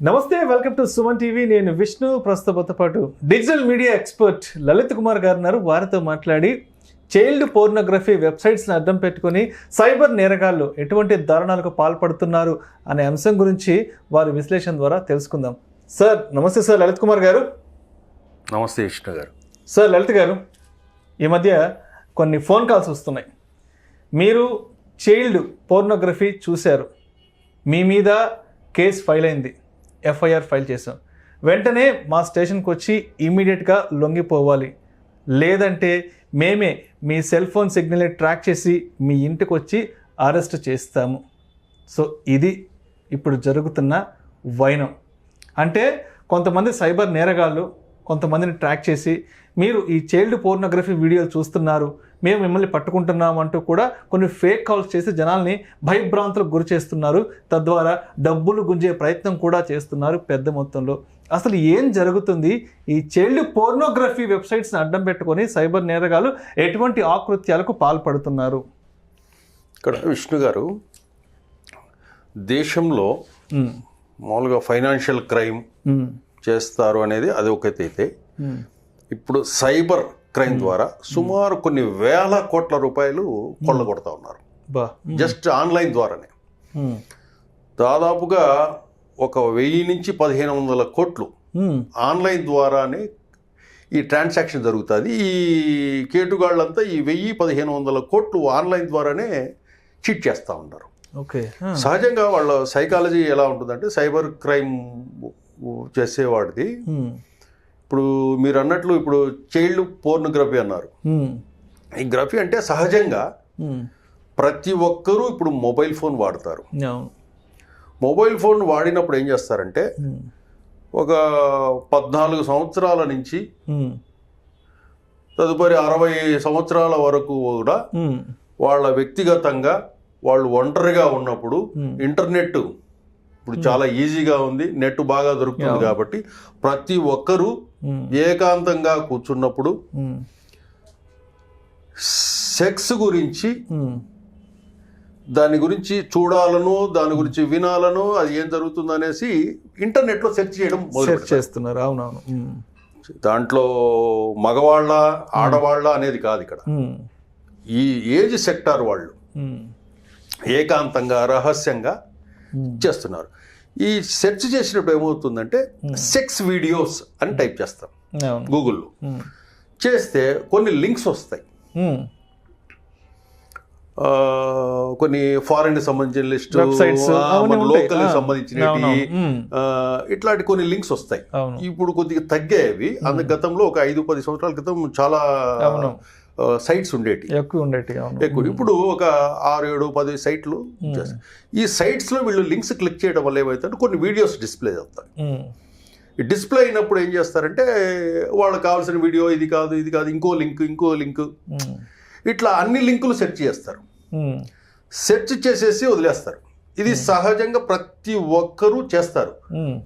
నమస్తే, welcome to Suman TV. నేను విష్ణు. ప్రస్తుతంతో పాటు digital media expert Lalit Kumar గారు ఉన్నారు. వారితో మాట్లాడి చైల్డ్ పోర్నోగ్రఫీ వెబ్సైట్స్ని అడ్డం పెట్టుకొని సైబర్ నేరగాళ్ళు ఎటువంటి దారుణాలకు పాల్పడుతున్నారు అనే అంశం గురించి వారి విశ్లేషణ ద్వారా తెలుసుకుందాం. సార్ నమస్తే. సార్ లలిత్ కుమార్ గారు. నమస్తే విష్ణు గారు. సార్ లలిత్ గారు, ఈ మధ్య కొన్ని ఫోన్ కాల్స్ వస్తున్నాయి. మీరు చైల్డ్ పోర్నోగ్రఫీ చూశారు, మీ మీద కేసు ఫైల్ అయింది, ఎఫ్ఐఆర్ ఫైల్ చేసాం, వెంటనే మా స్టేషన్కి వచ్చి ఇమీడియట్గా లొంగిపోవాలి, లేదంటే మేమే మీ సెల్ ఫోన్ సిగ్నల్ని ట్రాక్ చేసి మీ ఇంటికి వచ్చి అరెస్ట్ చేస్తాము. సో ఇది ఇప్పుడు జరుగుతున్న వైనం. అంటే కొంతమంది సైబర్ నేరగాళ్ళు కొంతమందిని ట్రాక్ చేసి మీరు ఈ చైల్డ్ పోర్నోగ్రఫీ వీడియోలు చూస్తున్నారు, మేము మిమ్మల్ని పట్టుకుంటున్నాం అంటూ కూడా కొన్ని ఫేక్ కాల్స్ చేసి జనాల్ని భయభ్రాంతులకు గురి చేస్తున్నారు. తద్వారా డబ్బులు గుంజే ప్రయత్నం కూడా చేస్తున్నారు పెద్ద మొత్తంలో. అసలు ఏం జరుగుతుంది? ఈ చైల్డ్ పోర్నోగ్రఫీ వెబ్సైట్స్ని అడ్డం పెట్టుకొని సైబర్ నేరగాలు ఎటువంటి ఆకృత్యాలకు పాల్పడుతున్నారు? ఇక్కడ విష్ణు గారు, దేశంలో మామూలుగా ఫైనాన్షియల్ క్రైమ్ చేస్తారు అనేది అది ఒకటైతే, ఇప్పుడు సైబర్ క్రైమ్ ద్వారా సుమారు కొన్ని వేల కోట్ల రూపాయలు కొల్లగొడతా ఉన్నారు. జస్ట్ ఆన్లైన్ ద్వారానే దాదాపుగా 1000 నుంచి 1500 కోట్లు ఆన్లైన్ ద్వారానే ఈ ట్రాన్సాక్షన్ జరుగుతుంది. ఈ కేటుగాళ్ళంతా ఈ 1000-1500 కోట్లు ఆన్లైన్ ద్వారానే చీట్ చేస్తూ ఉంటారు. ఓకే. సహజంగా వాళ్ళ సైకాలజీ ఎలా ఉంటుందంటే, సైబర్ క్రైమ్ చేసేవాడిది ఇప్పుడు మీరు అన్నట్లు ఇప్పుడు చైల్డ్ పోర్నోగ్రఫీ అన్నారు. ఈ గ్రఫీ అంటే సహజంగా ప్రతి ఒక్కరూ ఇప్పుడు మొబైల్ ఫోన్ వాడతారు. మొబైల్ ఫోన్ వాడినప్పుడు ఏం చేస్తారంటే, ఒక 14 సంవత్సరాల నుంచి తదుపరి 60 సంవత్సరాల వరకు కూడా వాళ్ళ వ్యక్తిగతంగా వాళ్ళు ఒంటరిగా ఉన్నప్పుడు ఇంటర్నెట్ ఇప్పుడు చాలా ఈజీగా ఉంది, నెట్ బాగా దొరుకుతుంది కాబట్టి ప్రతి ఒక్కరూ ఏకాంతంగా కూర్చున్నప్పుడు సెక్స్ గురించి దాని గురించి చూడాలను, దాని గురించి వినాలను, అది ఏం జరుగుతుంది అనేసి ఇంటర్నెట్లో సెర్చ్ చేయడం చేస్తున్నారు. అవునవును. దాంట్లో మగవాళ్ళ ఆడవాళ్ళ అనేది కాదు, ఇక్కడ ఈ ఏజ్ సెక్టార్ వాళ్ళు ఏకాంతంగా రహస్యంగా చేస్తున్నారు. ఈ సెర్చ్ చేసినప్పుడు ఏమవుతుందంటే, సెక్స్ వీడియోస్ అని టైప్ చేస్తాం గూగుల్లో, చేస్తే కొన్ని లింక్స్ వస్తాయి. కొన్ని ఫారెన్ సంబంధించిన లిస్టు, లోకల్ సంబంధించిన ఇట్లాంటి కొన్ని లింక్స్ వస్తాయి. ఇప్పుడు కొద్దిగా తగ్గాయి. అందుకు గతంలో ఒక 5-10 సంవత్సరాల క్రితం చాలా సైట్స్ ఉండేటి, ఎక్కువ. ఇప్పుడు ఒక 6-7-10 సైట్లు. ఈ సైట్స్లో వీళ్ళు లింక్స్ క్లిక్ చేయడం వల్ల ఏమవుతుందంటే కొన్ని వీడియోస్ డిస్ప్లే అవుతాయి. ఈ డిస్ప్లే అయినప్పుడు ఏం చేస్తారంటే, వాళ్ళకి కావాల్సిన వీడియో ఇది కాదు, ఇంకో లింక్ ఇట్లా అన్ని లింకులు సెర్చ్ చేస్తారు. సెర్చ్ చేసేసి వదిలేస్తారు. ఇది సహజంగా ప్రతి ఒక్కరూ చేస్తారు,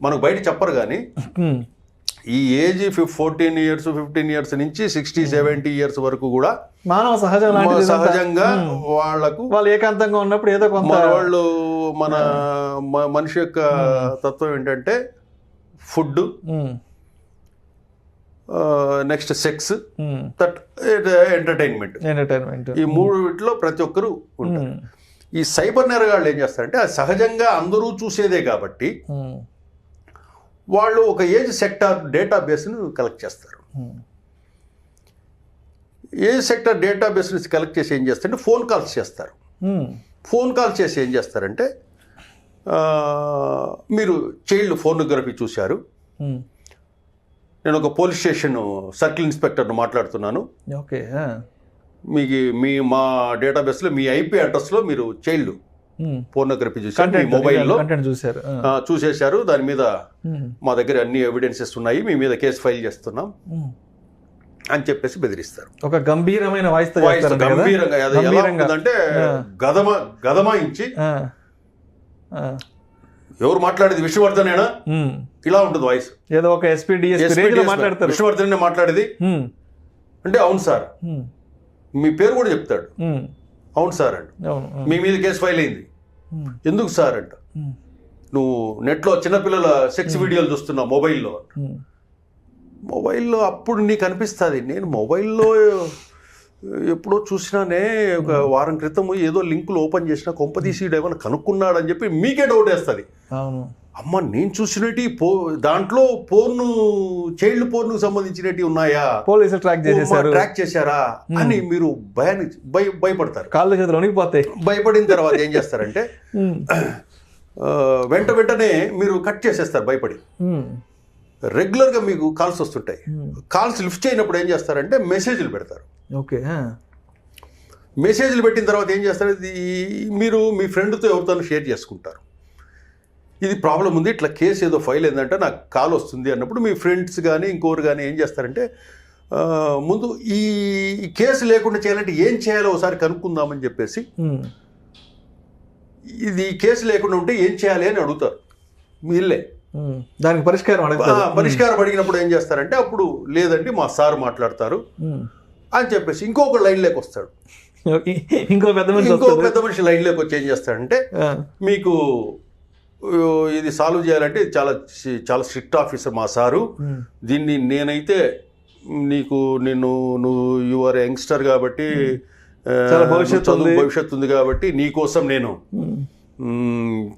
మనకు బయట చెప్పరు. కానీ ఈ ఏజ్ 14 years 15 years నుంచి 60-70 years వరకు కూడా మానవ సహజంగా వాళ్ళు ఏకాంతంగా ఉన్నప్పుడు ఏదో కొంత వాళ్ళు మన మనిషి యొక్క తత్వం ఏంటంటే, ఫుడ్, నెక్స్ట్ సెక్స్, ఎంటర్టైన్మెంట్, ఈ మూడిట్లో ప్రతి ఒక్కరు ఉంటారు. ఈ సైబర్ నేరగాళ్ళు ఏం చేస్తారంటే, అది సహజంగా అందరూ చూసేదే కాబట్టి వాళ్ళు ఒక ఏజ్ సెక్టార్ డేటాబేస్ను కలెక్ట్ చేస్తారు. ఏజ్ సెక్టార్ డేటాబేస్ నుంచి కలెక్ట్ చేసి ఏం చేస్తారంటే, ఫోన్ కాల్స్ చేస్తారు. ఫోన్ కాల్ చేసి ఏం చేస్తారంటే, మీరు చైల్డ్ పోర్నోగ్రఫీ చూశారు, నేను ఒక పోలీస్ స్టేషన్ సర్కిల్ ఇన్స్పెక్టర్ను మాట్లాడుతున్నాను, మా డేటాబేస్లో మీ IP అడ్రస్లో మీరు చైల్డ్ పోర్నోగ్రఫీ చూసారు, మీ మొబైల్లో చూసేశారు, దాని మీద మా దగ్గర అన్ని ఎవిడెన్సెస్ ఉన్నాయి, మీ మీద కేసు ఫైల్ చేస్తున్నాం అని చెప్పేసి బెదిరిస్తారు. ఒక గంభీరమైన వాయిస్, గంభీరంగా ఎలా ఉంటుందంటే, గదమాయించి ఎవరు మాట్లాడేది విష్ణువర్ధనేనా, ఇలా ఉంటుంది వాయిస్. ఏదో ఒక విష్ణువర్ధనే మాట్లాడేది అంటే, అవును సార్, మీ పేరు కూడా చెప్తాడు, అవును సార్ అంట, మీ మీద కేసు ఫైల్ అయింది, ఎందుకు సార్ అంట, నువ్వు నెట్లో చిన్నపిల్లల సెక్స్ వీడియోలు చూస్తున్నావు మొబైల్లో అప్పుడు నీకు అనిపిస్తుంది నేను మొబైల్లో ఎప్పుడో చూసినానే ఒక వారం క్రితం ఏదో లింకులు ఓపెన్ చేసినా కొంపదీసి ఏమైనా కనుక్కున్నాడని చెప్పి మీకే డౌట్ వేస్తుంది. అమ్మ నేను చూసినట్టు దాంట్లో చైల్డ్ పోర్న్కు సంబంధించినవి ఉన్నాయా, పోలీసులు ట్రాక్ చేశారా అని మీరు భయపడతారు. కాళ్ళ చేతులు వణికిపోతాయి. భయపడిన తర్వాత ఏం చేస్తారంటే వెంటనే మీరు కట్ చేసేస్తారు భయపడి. రెగ్యులర్గా మీకు కాల్స్ వస్తుంటాయి. కాల్స్ లిఫ్ట్ చేయనప్పుడు ఏం చేస్తారంటే మెసేజ్లు పెడతారు. ఓకే, మెసేజ్లు పెట్టిన తర్వాత ఏం చేస్తారు, మీరు మీ ఫ్రెండ్తో ఎవరితో షేర్ చేసుకుంటారు. ఇది ప్రాబ్లం ఉంది, ఇట్లా కేసు ఏదో ఫైల్ అయిందంటే నాకు కాల్ వస్తుంది అన్నప్పుడు మీ ఫ్రెండ్స్ కానీ ఇంకోరు కానీ ఏం చేస్తారంటే ముందు ఈ కేసు లేకుండా చేయాలంటే ఏం చేయాలో ఒకసారి కనుక్కుందామని చెప్పేసి ఇది కేసు లేకుండా ఉంటే ఏం చేయాలి అని అడుగుతారు. వీళ్ళే దానికి పరిష్కారం అడిగినప్పుడు ఏం చేస్తారంటే అప్పుడు లేదండి మా సార్ మాట్లాడతారు అని చెప్పేసి ఇంకొక లైన్లోకి వస్తాడు. ఇంకో పెద్ద మనిషి లైన్లోకి వచ్చి ఏం చేస్తాడంటే మీకు ఇది సాల్వ్ చేయాలంటే చాలా స్ట్రిక్ట్ ఆఫీసర్ మా సారు, దీన్ని నేనైతే నువ్వు యువర్ యంగ్స్టర్ కాబట్టి భవిష్యత్తు ఉంది కాబట్టి నీకోసం నేను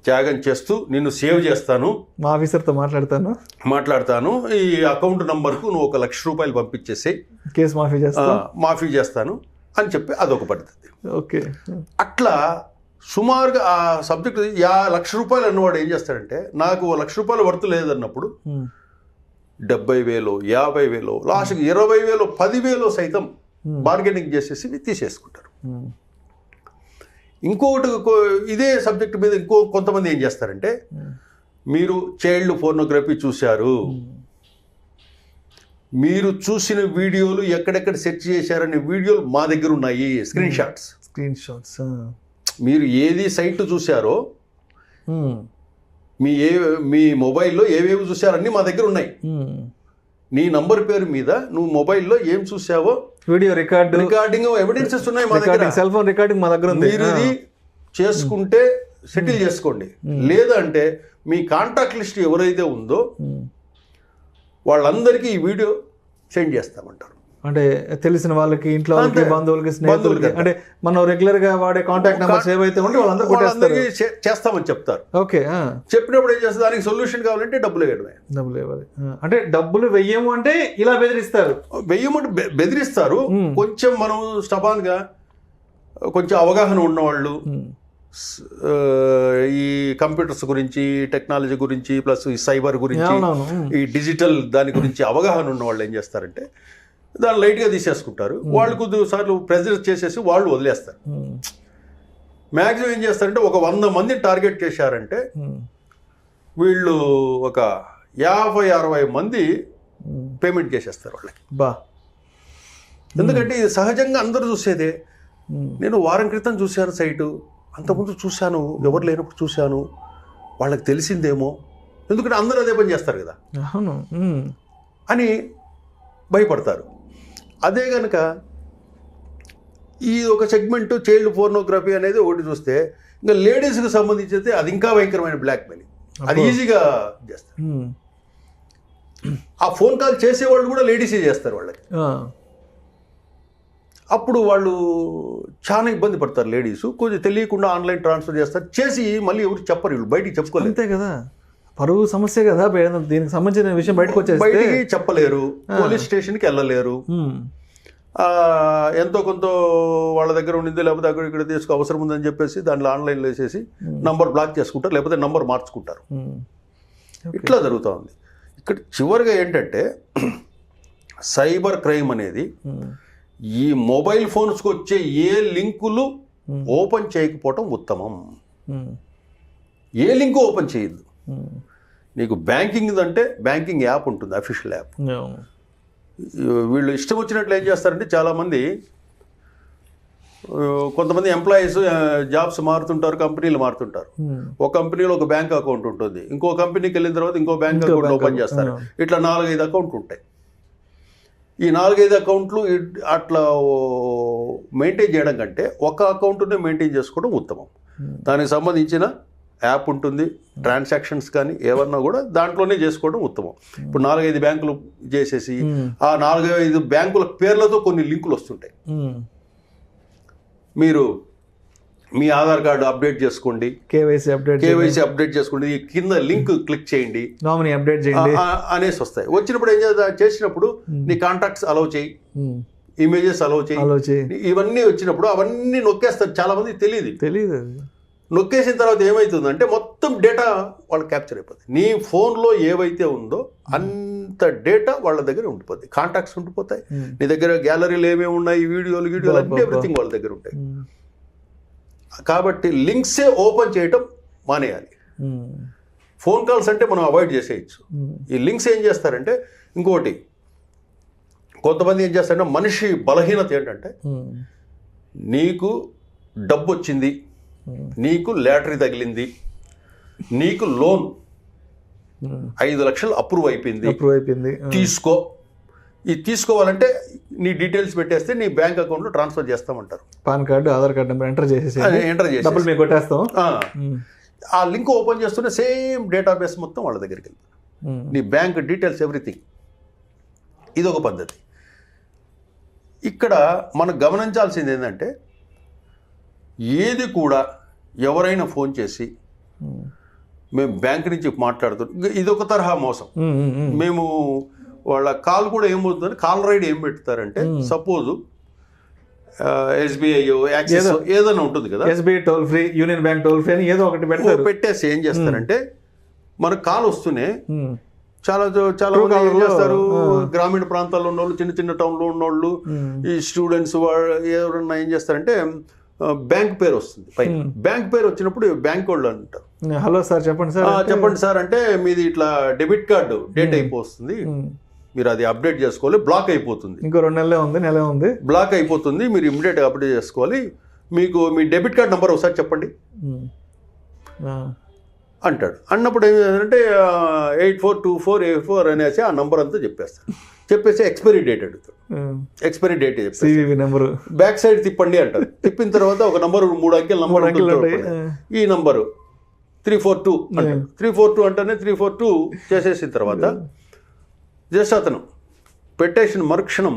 త్యాగం చేస్తూ నిన్ను సేవ్ చేస్తాను, మా ఆఫీసర్తో మాట్లాడతాను, ఈ అకౌంట్ నంబర్కు నువ్వు ₹1,00,000 పంపించేసి కేసు మాఫీ చేస్తాను అని చెప్పి అదొక పద్ధతి. ఓకే, అట్లా సుమారుగా ఆ సబ్జెక్ట్ ₹1,00,000 అన్నవాడు ఏం చేస్తాడంటే నాకు ₹1,00,000 వర్త్ లేదన్నప్పుడు 70,000, 50,000, లాస్ట్కి 20,000, 10,000 సైతం బార్గెనింగ్ చేసేసి తీసేసుకుంటారు. ఇంకొకటి ఇదే సబ్జెక్ట్ మీద కొంతమంది ఏం చేస్తారంటే మీరు చైల్డ్ పోర్నోగ్రఫీ చూశారు, మీరు చూసిన వీడియోలు ఎక్కడెక్కడ సెర్చ్ చేశారనే వీడియోలు మా దగ్గర ఉన్నాయి, స్క్రీన్ షాట్స్. మీరు ఏది సైట్ చూశారో మీ మొబైల్లో ఏవేవి చూశారన్నీ మా దగ్గర ఉన్నాయి. నీ నంబర్ పేరు మీద నువ్వు మొబైల్లో ఏం చూసావో వీడియో రికార్డింగ్ ఎవిడెన్సెస్ ఉన్నాయి మా దగ్గర. సెల్ ఫోన్ రికార్డింగ్ మా దగ్గర ఉంది. మీరు ఇది చేసుకుంటే సెటిల్ చేసుకోండి, లేదంటే మీ కాంటాక్ట్ లిస్ట్ ఎవరైతే ఉందో వాళ్ళందరికీ ఈ వీడియో సెండ్ చేస్తామంటారు. అంటే తెలిసిన వాళ్ళకి, ఇంట్లో వాళ్ళకి, బంధువులకి, స్నేహితులకి, అంటే మనం రెగ్యులర్ గా వాడే కాంటాక్ట్ నెంబర్స్ ఏవైతే ఉంటే వాళ్ళందరికీ చేస్తామని చెప్తారు. ఓకే, చెప్పినప్పుడు ఏం చేస్తారు, దానికి సొల్యూషన్ కావాలంటే డబ్బులు ఇవ్వాలి. అంటే డబ్బులు వెయ్యము అంటే ఇలా బెదిరిస్తారు. కొంచెం మనం స్టబాన్ గా కొంచెం అవగాహన ఉన్నవాళ్ళు ఈ కంప్యూటర్స్ గురించి, టెక్నాలజీ గురించి, ప్లస్ ఈ సైబర్ గురించి, ఈ డిజిటల్ దాని గురించి అవగాహన ఉన్న వాళ్ళు ఏం చేస్తారంటే దాన్ని లైట్గా తీసేసుకుంటారు. వాళ్ళు కొద్దిసార్లు ప్రెజర్ చేసేసి వాళ్ళు వదిలేస్తారు. మ్యాక్సిమం ఏం చేస్తారంటే ఒక 100 మందిని టార్గెట్ చేశారంటే వీళ్ళు ఒక 50-60 మంది పేమెంట్ చేసేస్తారు వాళ్ళకి. ఎందుకంటే ఇది సహజంగా అందరూ చూసేదే. నేను వారం క్రితం చూశాను సైటు, అంతకుముందు చూశాను, ఎవరు లేనప్పుడు చూశాను, వాళ్ళకి తెలిసిందేమో, ఎందుకంటే అందరూ అదే పని చేస్తారు కదా అని భయపడతారు. అదే కనుక ఈ ఒక సెగ్మెంట్ చైల్డ్ పోర్నోగ్రఫీ అనేది ఒకటి చూస్తే ఇంకా లేడీస్కి సంబంధించి అయితే అది ఇంకా భయంకరమైన బ్లాక్మెయిలింగ్. అది ఈజీగా చేస్తారు. ఆ ఫోన్ కాల్ చేసేవాళ్ళు కూడా లేడీసే చేస్తారు వాళ్ళకి. అప్పుడు వాళ్ళు చాలా ఇబ్బంది పడతారు లేడీస్. కొంచెం తెలియకుండా ఆన్లైన్ ట్రాన్స్ఫర్ చేస్తారు, చేసి మళ్ళీ ఎవరు చెప్పరు, వీళ్ళు బయటికి చెప్పుకోలేదు. అంతే కదా, పరువు సమస్య కదా, దీనికి సంబంధించిన విషయం బయటకు చెప్పలేరు, పోలీస్ స్టేషన్కి వెళ్ళలేరు. ఎంతో కొంత వాళ్ళ దగ్గర ఉండింది, లేకపోతే అక్కడ ఇక్కడ తీసుకు అవసరం ఉందని చెప్పేసి దాంట్లో ఆన్లైన్లో వేసేసి నంబర్ బ్లాక్ చేసుకుంటారు, లేకపోతే నంబర్ మార్చుకుంటారు. ఇట్లా జరుగుతూ ఉంది. ఇక్కడ చివరిగా ఏంటంటే సైబర్ క్రైమ్ అనేది ఈ మొబైల్ ఫోన్స్కి వచ్చే ఏ లింకులు ఓపెన్ చేయకపోవటం ఉత్తమం. ఏ లింకు ఓపెన్ చేయొద్దు. నీకు బ్యాంకింగ్ అంటే బ్యాంకింగ్ యాప్ ఉంటుంది, అఫీషియల్ యాప్. వీళ్ళు ఇష్టం వచ్చినట్లు ఏం చేస్తారంటే చాలామంది, కొంతమంది ఎంప్లాయీస్ జాబ్స్ మారుతుంటారు, కంపెనీలు మారుతుంటారు. ఒక కంపెనీలో ఒక బ్యాంక్ అకౌంట్ ఉంటుంది, ఇంకో కంపెనీకి వెళ్ళిన తర్వాత ఇంకో బ్యాంక్ అకౌంట్ ఓపెన్ చేస్తారు. ఇట్లా 4-5 అకౌంట్లు ఉంటాయి. ఈ 4-5 అకౌంట్లు అట్లా మెయింటైన్ చేయడం కంటే ఒక అకౌంట్నే మెయింటైన్ చేసుకోవడం ఉత్తమం. దానికి సంబంధించిన యాప్ ఉంటుంది, ట్రాన్సాక్షన్స్ కానీ ఏమన్నా కూడా దాంట్లోనే చేసుకోవడం ఉత్తమం. ఇప్పుడు 4-5 బ్యాంకులు చేసేసి ఆ 4-5 బ్యాంకుల పేర్లతో కొన్ని లింకులు వస్తుంటాయి. మీరు మీ ఆధార్ కార్డు అప్డేట్ చేసుకోండి, కేవైసీ అప్డేట్ చేసుకోండి, కింద లింక్ క్లిక్ చేయండి, నామినీ అప్డేట్ చేయండి అనేసి వస్తాయి. వచ్చినప్పుడు ఏం చేసినప్పుడు నీ కాంటాక్ట్స్ అలౌ చేయి, ఇమేజెస్ అలౌ చేయి, ఇవన్నీ వచ్చినప్పుడు అవన్నీ నొక్కేస్తారు. చాలా మంది తెలియదు. నొక్కేసిన తర్వాత ఏమవుతుందంటే మొత్తం డేటా వాళ్ళు క్యాప్చర్ అయిపోతుంది. నీ ఫోన్లో ఏవైతే ఉందో అంత డేటా వాళ్ళ దగ్గర ఉండిపోతుంది, కాంటాక్ట్స్ ఉండిపోతాయి. నీ దగ్గర గ్యాలరీలు ఏమేమి ఉన్నాయి, వీడియోలు అన్ని ఎవ్రీథింగ్ వాళ్ళ దగ్గర ఉంటాయి. కాబట్టి లింక్సే ఓపెన్ చేయటం మానేయాలి. ఫోన్ కాల్స్ అంటే మనం అవాయిడ్ చేసేయచ్చు. ఈ లింక్స్ ఏం చేస్తారంటే, ఇంకోటి కొంతమంది ఏం చేస్తారంటే, మనిషి బలహీనత ఏంటంటే, నీకు డబ్బు వచ్చింది, నీకు లాటరీ తగిలింది, నీకు లోన్ 5 లక్షలు అప్రూవ్ అయిపోయింది, తీసుకో. ఈ తీసుకోవాలంటే నీ డీటెయిల్స్ పెట్టేస్తే నీ బ్యాంక్ అకౌంట్లో ట్రాన్స్ఫర్ చేస్తామంటారు. Pan card, Aadhaar card number enter చేసి డబ్బులు మీకు కొట్టేస్తాం. ఆ లింక్ ఓపెన్ చేస్తున్న సేమ్ డేటాబేస్ మొత్తం వాళ్ళ దగ్గరికి వెళ్తుంది, నీ బ్యాంక్ డీటెయిల్స్ ఎవ్రీథింగ్. ఇదొక పద్ధతి. ఇక్కడ మనం గమనించాల్సింది ఏంటంటే, ఏది కూడా ఎవరైనా ఫోన్ చేసి మేము బ్యాంక్ నుంచి మాట్లాడుతున్నాం, ఇదొక తరహా మోసం. మేము వాళ్ళ కాల్ కూడా ఏమవుతుందని కాల్ రైడ్ ఏం పెడతారంటే, సపోజ్ ఎస్బీఐ, యాక్సిస్ ఏదైనా ఉంటుంది కదా, SBI toll free, Union Bank toll free అని ఏదో ఒకటి పెట్టేసి ఏం చేస్తారంటే, మనకు కాల్ వస్తూనే చాలా మంది ఏం చేస్తారు, గ్రామీణ ప్రాంతాల్లో ఉన్నోళ్ళు, చిన్న టౌన్లో ఉన్నోళ్ళు, ఈ స్టూడెంట్స్ ఎవరన్నా ఏం చేస్తారంటే బ్యాంక్ పేరు వస్తుంది పైన. బ్యాంక్ పేరు వచ్చినప్పుడు బ్యాంక్ వాళ్ళు అంటారు, హలో సార్ చెప్పండి సార్ అంటే మీది ఇట్లా డెబిట్ కార్డు డేట్ అయిపోతుంది, మీరు అది అప్డేట్ చేసుకోవాలి, బ్లాక్ అయిపోతుంది, ఇంకో 2 నెల ఉంది, బ్లాక్ అయిపోతుంది, మీరు ఇమ్మీడియట్గా అప్డేట్ చేసుకోవాలి, మీకు మీ డెబిట్ కార్డ్ నెంబర్ ఒకసారి చెప్పండి అంటాడు. అన్నప్పుడు ఏం చేస్తారంటే 842484 అనేసి ఆ నంబర్ అంతా చెప్పేసి ఎక్స్పైరీ డేట్ అడుగుతాడు. Expiry date number back side తిప్పండి అంటారు. తిప్పిన తర్వాత ఒక నంబర్ 3 అంకెల నంబర్, ఈ నంబరు 342 అంటారు. 342 అంటేనే 342 చేసేసిన తర్వాత జస్ట్ అతను పెట్టేసిన మరుక్షణం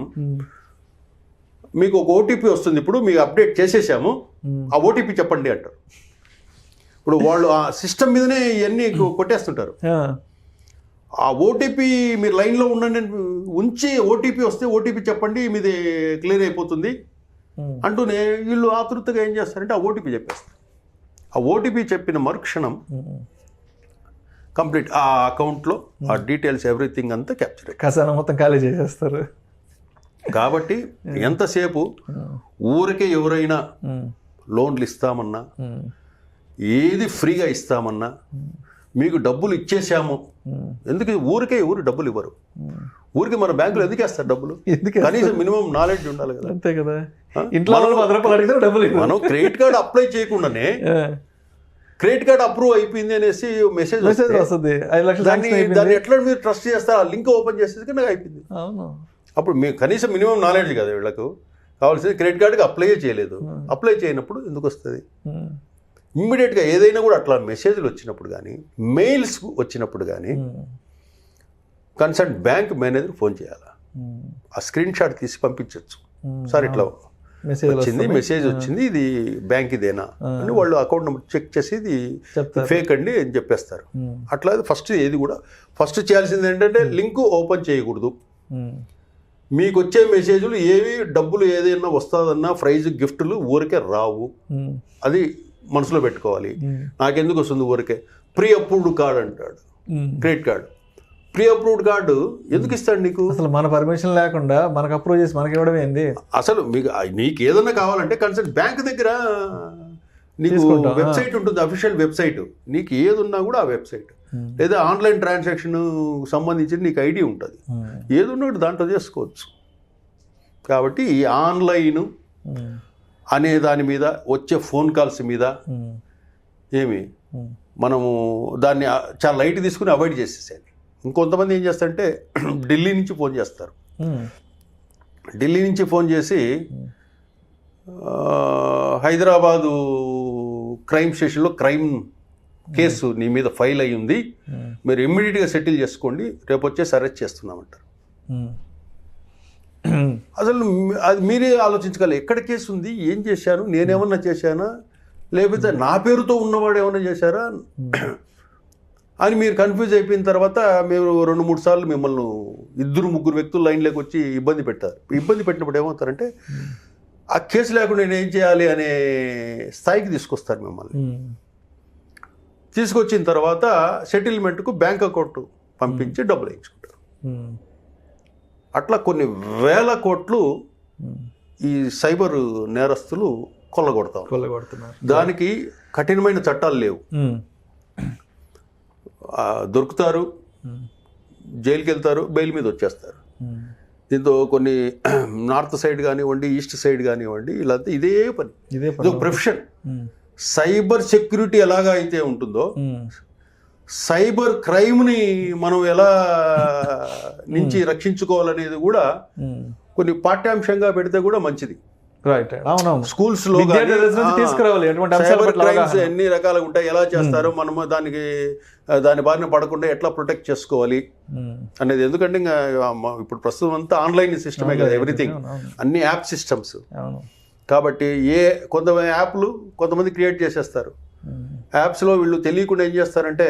మీకు ఒక ఓటీపీ వస్తుంది, ఇప్పుడు మీకు అప్డేట్ చేసేసాము, ఆ ఓటీపీ చెప్పండి అంటారు. ఇప్పుడు వాళ్ళు ఆ సిస్టమ్ మీదనే ఇవన్నీ కొట్టేస్తుంటారు. ఆ ఓటీపీ మీరు లైన్లో ఉంచి ఓటీపీ వస్తే ఓటీపీ చెప్పండి, మీది క్లియర్ అయిపోతుంది అంటూనే వీళ్ళు ఆతృతగా ఏం చేస్తారంటే ఆ ఓటీపీ చెప్పేస్తారు. ఆ ఓటీపీ చెప్పిన మరుక్షణం కంప్లీట్ ఆ అకౌంట్లో ఆ డీటెయిల్స్ ఎవ్రీథింగ్ అంతా క్యాప్చర్ ఖజానా మొత్తం ఖాళీ చేసేస్తారు. కాబట్టి ఎంతసేపు ఊరికే ఎవరైనా లోన్లు ఇస్తామన్నా, ఏది ఫ్రీగా ఇస్తామన్నా, మీకు డబ్బులు ఇచ్చేసాము, ఎందుకు ఊరికే డబ్బులు ఇవ్వరు. ఊరికి మన బ్యాంకులో ఎందుకు వేస్తారు డబ్బులు? కనీసం మినిమం నాలెడ్జ్ ఉండాలి కదా. అంతే కదా. ఇంట్లో డబ్బులు మనం క్రెడిట్ కార్డు అప్లై చేయకుండానే క్రెడిట్ కార్డు అప్రూవ్ అయిపోయింది అనేసి మెసేజ్ వస్తుంది. 5 లక్షలు దాన్ని ఎట్లా మీరు ట్రస్ట్ చేస్తారు? ఆ లింక్ ఓపెన్ చేసేది నాకు అయిపోయింది. అప్పుడు మీకు కనీసం మినిమం నాలెడ్జ్ కదా వీళ్ళకు కావాల్సింది. క్రెడిట్ కార్డుకి అప్లై చేయలేదు, అప్లై చేయనప్పుడు ఎందుకు వస్తుంది? ఇమ్మీడియట్గా ఏదైనా కూడా అట్లా మెసేజ్లు వచ్చినప్పుడు కానీ, మెయిల్స్ వచ్చినప్పుడు కానీ కన్సర్న్ బ్యాంక్ మేనేజర్ ఫోన్ చేయాలి. ఆ స్క్రీన్ షాట్ తీసి పంపించవచ్చు. సార్ ఇట్లా మెసేజ్ వచ్చింది, ఇది బ్యాంక్ ఇదేనా అని వాళ్ళు అకౌంట్ నెంబర్ చెక్ చేసి ఇది ఫేక్ అండి అని చెప్పేస్తారు. అట్లా ఫస్ట్ ఏది కూడా ఫస్ట్ చేయాల్సింది ఏంటంటే లింక్ ఓపెన్ చేయకూడదు. మీకు వచ్చే మెసేజ్లు ఏవి డబ్బులు ఏదైనా వస్తుందన్నా ప్రైజ్ గిఫ్ట్లు ఊరికే రావు, అది మనసులో పెట్టుకోవాలి. నాకెందుకు వస్తుంది ఊరికే? ప్రీ అప్రూవ్డ్ కార్డ్ అంటాడు, credit card. Pre approved card ఎందుకు ఇస్తాడు నీకు? అసలు మన పర్మిషన్ లేకుండా మనకు అప్రూవ్ చేసి మనకి ఇవ్వడం ఏంది? అసలు నీకు ఏదన్నా కావాలంటే కన్సల్ట్ బ్యాంక్ దగ్గర నీకు వెబ్సైట్ ఉంటుంది, అఫీషియల్ వెబ్సైట్. నీకు ఏది ఉన్నా కూడా ఆ వెబ్సైట్ లేదా ఆన్లైన్ ట్రాన్సాక్షన్ సంబంధించి నీకు ఐడి ఉంటుంది, ఏది ఉన్నా దాంట్లో చేసుకోవచ్చు. కాబట్టి ఈ ఆన్లైన్ అనే దాని మీద వచ్చే ఫోన్ కాల్స్ మీద మనము దాన్ని చాలా లైట్ తీసుకుని అవాయిడ్ చేసేసాలి. ఇంకొంతమంది ఏం చేస్తారంటే ఢిల్లీ నుంచి ఫోన్ చేస్తారు. ఢిల్లీ నుంచి ఫోన్ చేసి హైదరాబాదు క్రైమ్ స్టేషన్లో క్రైమ్ కేసు నీ మీద ఫైల్ అయ్యి ఉంది, మీరు ఇమ్మీడియట్గా సెటిల్ చేసుకోండి, రేపు వచ్చేసి అరెస్ట్ చేస్తున్నామంటారు. అసలు అది మీరే ఆలోచించగలరు, ఎక్కడ కేసు ఉంది, ఏం చేశాను, నేనేమన్నా చేశానా, లేకపోతే నా పేరుతో ఉన్నవాడు ఏమన్నా చేశారా అని మీరు కన్ఫ్యూజ్ అయిపోయిన తర్వాత మీరు 2-3 సార్లు మిమ్మల్ని 2-3 వ్యక్తులు లైన్లోకి వచ్చి ఇబ్బంది పెట్టారు. ఇబ్బంది పెట్టినప్పుడు ఏమవుతారంటే ఆ కేసు లేకుండా నేను ఏం చేయాలి అనే స్థాయికి తీసుకొస్తారు మిమ్మల్ని. తీసుకొచ్చిన తర్వాత సెటిల్మెంట్కు బ్యాంక్ అకౌంట్ పంపించి డబ్బులు వేయించుకుంటారు. అట్లా కొన్ని వేల కోట్లు ఈ సైబర్ నేరస్తులు కొల్లగొడుతున్నారు. దానికి కఠినమైన చట్టాలు లేవు. దొరుకుతారు, జైలుకి వెళ్తారు, బెయిల్ మీద వచ్చేస్తారు. దీంతో కొన్ని నార్త్ సైడ్ కానివ్వండి, ఈస్ట్ సైడ్ కానివ్వండి, ఇలా ఇదే పని, ఇదే ప్రొఫెషన్. సైబర్ సెక్యూరిటీ ఎలాగా అయితే ఉంటుందో సైబర్ క్రైమ్ని మనం ఎలా నుంచి రక్షించుకోవాలనేది కూడా కొన్ని పాఠ్యాంశంగా పెడితే కూడా మంచిది. స్కూల్స్ లో సైబర్ క్రైమ్స్ ఎన్ని రకాలుగా ఉంటాయి, ఎలా చేస్తారో మనము దాని బారిన పడకుండా ఎట్లా ప్రొటెక్ట్ చేసుకోవాలి అనేది. ఎందుకంటే ఇంకా ఇప్పుడు ప్రస్తుతం అంతా ఆన్లైన్ సిస్టమే కదా, ఎవ్రీథింగ్, అన్ని యాప్ సిస్టమ్స్. కాబట్టి కొంతమంది క్రియేట్ చేసేస్తారు. యాప్స్లో వీళ్ళు తెలియకుండా ఏం చేస్తారంటే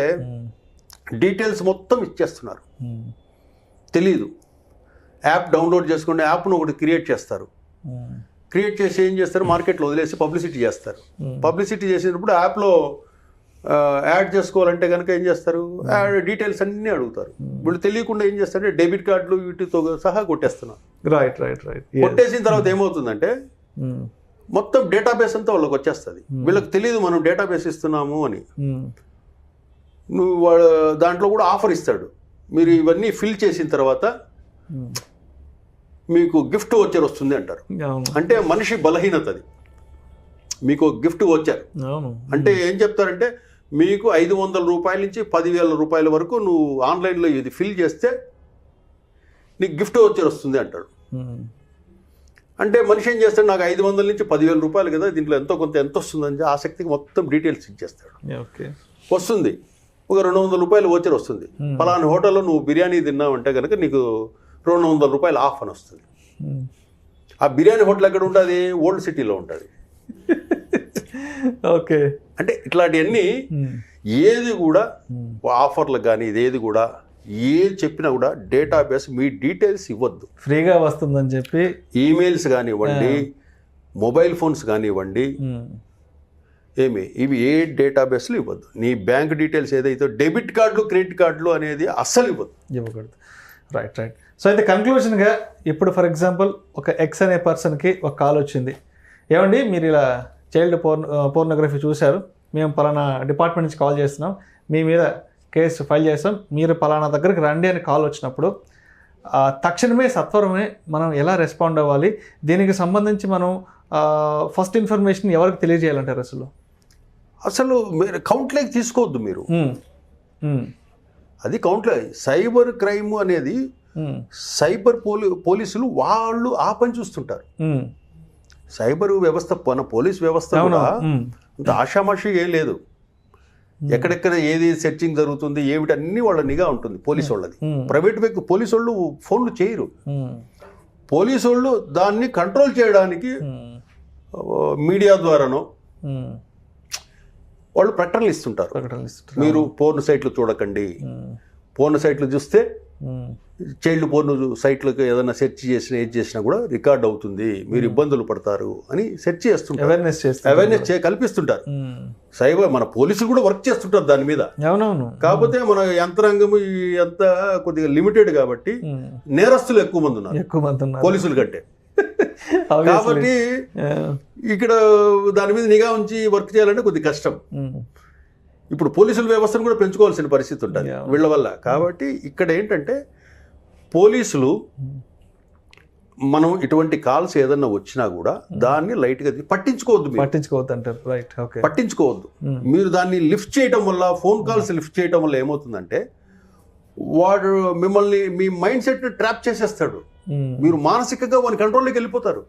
డీటెయిల్స్ మొత్తం ఇచ్చేస్తున్నారు, తెలీదు. యాప్ డౌన్లోడ్ చేసుకునే యాప్ను ఒకటి క్రియేట్ చేస్తారు. క్రియేట్ చేసి ఏం చేస్తారు, మార్కెట్లో వదిలేసి పబ్లిసిటీ చేస్తారు. పబ్లిసిటీ చేసినప్పుడు యాప్లో యాడ్ చేసుకోవాలంటే కనుక ఏం చేస్తారు, డీటెయిల్స్ అన్నీ అడుగుతారు. వీళ్ళు తెలియకుండా ఏం చేస్తారంటే డెబిట్ కార్డులు వీటితో సహా కొట్టేస్తున్నారు. కొట్టేసిన తర్వాత ఏమవుతుందంటే మొత్తం డేటాబేస్ అంతా వాళ్ళకి వచ్చేస్తుంది. వీళ్ళకి తెలియదు మనం డేటాబేస్ ఇస్తున్నాము అని. వాడు దాంట్లో కూడా ఆఫర్ ఇస్తాడు, మీరు ఇవన్నీ ఫిల్ చేసిన తర్వాత మీకు గిఫ్ట్ వచ్చర్ వస్తుంది అంటారు. అంటే మనిషి బలహీనత అది. మీకు గిఫ్ట్ వచ్చర్ అంటే ఏం చెప్తారంటే మీకు 500 రూపాయల నుంచి 10,000 రూపాయల వరకు నువ్వు ఆన్లైన్లో ఇది ఫిల్ చేస్తే నీకు గిఫ్ట్ వచ్చర్ వస్తుంది అంటాడు. అంటే మనిషి ఏం చేస్తాడు, నాకు 500 నుంచి 10,000 రూపాయలు కదా, దీంట్లో ఎంత వస్తుందని ఆసక్తికి మొత్తం డీటెయిల్స్ ఇచ్చేస్తాడు. వస్తుంది, ఒక 200 రూపాయలు వచ్చర్ వస్తుంది. పలానా హోటల్లో నువ్వు బిర్యానీ తిన్నావంటే కనుక నీకు 200 రూపాయలు ఆఫ్ అని వస్తుంది. ఆ బిర్యానీ హోటల్ ఎక్కడ ఉంటుంది, ఓల్డ్ సిటీలో ఉంటుంది. ఓకే. అంటే ఇట్లాంటివన్నీ ఏది కూడా ఆఫర్లు కానీ ఇదేది కూడా ఏది చెప్పినా కూడా డేటాబేస్ మీ డీటెయిల్స్ ఇవ్వద్దు, ఫ్రీగా వస్తుందని చెప్పి. ఈమెయిల్స్ కానివ్వండి, మొబైల్ ఫోన్స్ కానివ్వండి, ఇవి ఏ డేటాబేస్లు ఇవ్వద్దు. నీ బ్యాంక్ డీటెయిల్స్ ఏదైతే డెబిట్ కార్డులు, క్రెడిట్ కార్డులు అనేది అస్సలు ఇవ్వకూడదు. రైట్. సో అయితే కన్క్లూషన్గా ఇప్పుడు ఫర్ ఎగ్జాంపుల్ ఒక ఎక్స్ అనే పర్సన్కి ఒక కాల్ వచ్చింది, ఏమండి మీరు ఇలా చైల్డ్ పోర్నోగ్రఫీ చూశారు, మేము పలానా డిపార్ట్మెంట్ నుంచి కాల్ చేస్తున్నాం, మీ మీద కేసు ఫైల్ చేస్తాం, మీరు పలానా దగ్గరికి రండి అని కాల్ వచ్చినప్పుడు తక్షణమే సత్వరమే మనం ఎలా రెస్పాండ్ అవ్వాలి, దీనికి సంబంధించి మనం ఫస్ట్ ఇన్ఫర్మేషన్ ఎవరికి తెలియజేయాలంటారు? అసలు మీరు కౌంట్లోకి తీసుకోవద్దు. మీరు అది కౌంట్లో సైబర్ క్రైమ్ అనేది సైబర్ పోలీసులు వాళ్ళు ఆ పని చూస్తుంటారు. సైబర్ వ్యవస్థ మన పోలీస్ వ్యవస్థ కూడా అంత ఆషామాషి ఏం లేదు. ఎక్కడెక్కడ ఏది సెర్చింగ్ జరుగుతుంది ఏమిటి అన్ని వాళ్ళ నిఘా ఉంటుంది పోలీసు వాళ్ళది. ప్రైవేట్ వ్యక్తి పోలీసు వాళ్ళు ఫోన్లు చేయరు. పోలీసు వాళ్ళు దాన్ని కంట్రోల్ చేయడానికి మీడియా ద్వారానో వాళ్ళు ప్రకటనలు ఇస్తుంటారు. మీరు పోర్న్ సైట్లు చూడకండి, పోర్న్ సైట్లు చూస్తే చైల్డ్ పోర్న్ సైట్లకు ఏదైనా సెర్చ్ చేసినా ఏది చేసినా కూడా రికార్డ్ అవుతుంది, మీరు ఇబ్బందులు పడతారు అని సెర్చ్ చేస్తుంటారు, అవేర్నెస్ కల్పిస్తుంటారు. సైబర్ మన పోలీసులు కూడా వర్క్ చేస్తుంటారు దాని మీద. కాకపోతే మన యంత్రాంగం ఎంత కొద్దిగా లిమిటెడ్ కాబట్టి నేరస్తులు ఎక్కువ మంది ఉన్నారు పోలీసుల కంటే. కాబట్టి ఇక్కడ దాని మీద నిఘా ఉంచి వర్క్ చేయాలంటే కొద్దిగా కష్టం. ఇప్పుడు పోలీసుల వ్యవస్థను కూడా పెంచుకోవాల్సిన పరిస్థితి ఉంటుంది వీళ్ళ వల్ల. కాబట్టి ఇక్కడ ఏంటంటే పోలీసులు మనం ఇటువంటి కాల్స్ ఏదన్నా వచ్చినా కూడా దాన్ని లైట్గా పట్టించుకోవద్దు. మీరు దాన్ని లిఫ్ట్ చేయడం వల్ల, ఫోన్ కాల్స్ లిఫ్ట్ చేయడం వల్ల ఏమవుతుందంటే వాడు మిమ్మల్ని మీ మైండ్ సెట్ని ట్రాప్ చేసేస్తాడు. మీరు మానసికంగా వాని కంట్రోల్లోకి వెళ్ళిపోతారు.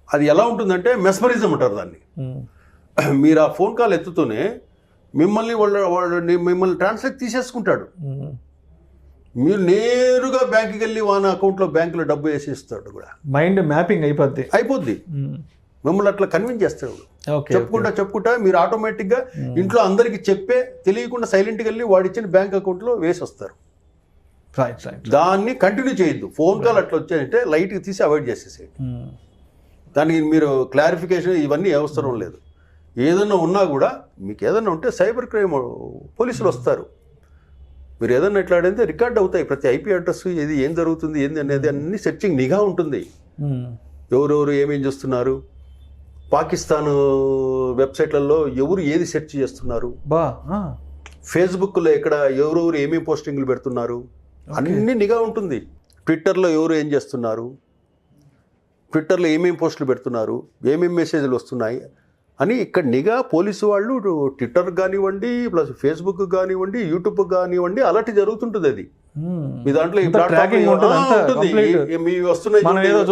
అది ఎలా ఉంటుందంటే మెస్మరిజం అంటారు దాన్ని. మీరు ఆ ఫోన్ కాల్ ఎత్తుతూనే మిమ్మల్ని ట్రాన్సాక్ట్ తీసేసుకుంటాడు. మీరు నేరుగా బ్యాంకుకి వెళ్ళి వాన అకౌంట్లో బ్యాంకులో డబ్బు వేసేస్తాడు కూడా. మైండ్ మ్యాపింగ్ అయిపోద్ది. మిమ్మల్ని అట్లా కన్విన్స్ చేస్తాడు. చెప్పుకుంటా మీరు ఆటోమేటిక్గా ఇంట్లో అందరికి చెప్పే తెలియకుండా సైలెంట్గా వెళ్ళి వాడిచ్చిన బ్యాంక్ అకౌంట్లో వేసి వస్తారు. దాన్ని కంటిన్యూ చేయొద్దు. ఫోన్ కాల్ అట్లా వచ్చాయంటే లైట్గా తీసి అవాయిడ్ చేసేసేయండి. దానికి మీరు క్లారిఫికేషన్ ఇవన్నీ అవసరం లేదు. ఏదన్నా ఉన్నా కూడా మీకు ఏదన్నా ఉంటే సైబర్ క్రైమ్ పోలీసులు వస్తారు. మీరు ఏదన్నా ఇట్లా అడిగితే రికార్డ్ అవుతాయి. ప్రతి ఐపీ అడ్రస్ ఏం జరుగుతుంది ఏంది అనేది అన్ని సెర్చింగ్ నిఘా ఉంటుంది. ఎవరెవరు ఏమేం చేస్తున్నారు, పాకిస్తాన్ వెబ్సైట్లలో ఎవరు ఏది సెర్చ్ చేస్తున్నారు, ఫేస్బుక్లో ఎక్కడ ఎవరెవరు ఏమేమి పోస్టింగ్లు పెడుతున్నారు అన్ని నిఘా ఉంటుంది. ట్విట్టర్లో ఎవరు ఏం చేస్తున్నారు, ట్విట్టర్లో ఏమేమి పోస్టులు పెడుతున్నారు, ఏమేమి మెసేజ్లు వస్తున్నాయి అని ఇక్కడ నిఘా పోలీసు వాళ్ళు ట్విట్టర్ కానివ్వండి, ప్లస్ ఫేస్బుక్ కానివ్వండి, యూట్యూబ్ కానివ్వండి అలర్ట్ జరుగుతుంటుంది. అది మీ దాంట్లో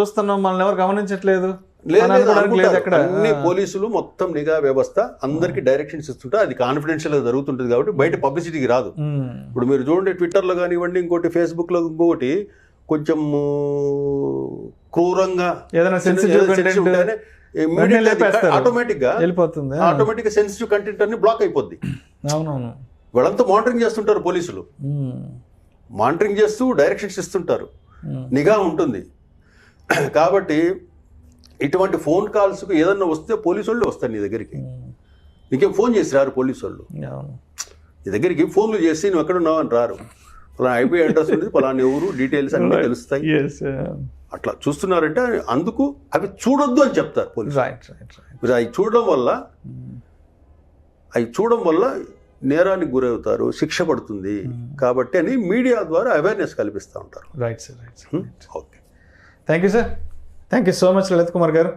చూస్తున్నాం, మనల్ని ఎవరు గమనించట్లేదు. అన్ని పోలీసులు మొత్తం నిఘా వ్యవస్థ అందరికి డైరెక్షన్స్ ఇస్తుంటే అది కాన్ఫిడెన్షియల్ గా జరుగుతుంటుంది కాబట్టి బయట పబ్లిసిటీకి రాదు. ఇప్పుడు మీరు చూడండి ట్విట్టర్లో కానివ్వండి, ఇంకోటి ఫేస్బుక్లో, ఇంకోటి కొంచెం క్రూరంగా ఆటోమేటిక్ సెన్సిటివ్ కంటెంట్ అన్ని బ్లాక్ అయిపోద్ది. వాళ్ళంతా మానిటరింగ్ చేస్తుంటారు పోలీసులు. మానిటరింగ్ చేస్తూ డైరెక్షన్స్ ఇస్తుంటారు, నిఘా ఉంటుంది. కాబట్టి ఇటువంటి ఫోన్ కాల్స్కు ఏదన్నా వస్తే పోలీసు వాళ్ళు వస్తారు నీ దగ్గరికి. నీకేం ఫోన్ చేసి రారు పోలీసు వాళ్ళు. నీ దగ్గరికి ఫోన్లు చేసి నువ్వు ఎక్కడున్నావు అని రారు. పలానా ఐపీ అడ్రస్ ఉంది, పలానా ఎవరు, డీటెయిల్స్ అన్నీ తెలుస్తాయి. అట్లా చూస్తున్నారంటే అందుకు అవి చూడొద్దు అని చెప్తారు పోలీసు. అవి చూడడం వల్ల నేరానికి గురవుతారు, శిక్ష పడుతుంది కాబట్టి అని మీడియా ద్వారా అవేర్నెస్ కల్పిస్తూ ఉంటారు. Okay, thank you sir. Thank you so much Lalit Kumar గారు.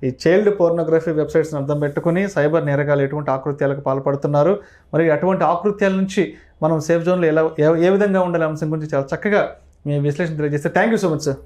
ఈ చైల్డ్ పోర్నోగ్రఫీ వెబ్సైట్స్ని అర్థం పెట్టుకుని సైబర్ నేరగాలు ఎటువంటి ఆకృత్యాలకు పాల్పడుతున్నారు, మరి అటువంటి ఆకృత్యాల నుంచి మనం సేఫ్ జోన్లో ఏ విధంగా ఉండాలి అంశం గురించి చాలా చక్కగా మీ విశ్లేషణ తెలియజేస్తే thank you so much sir.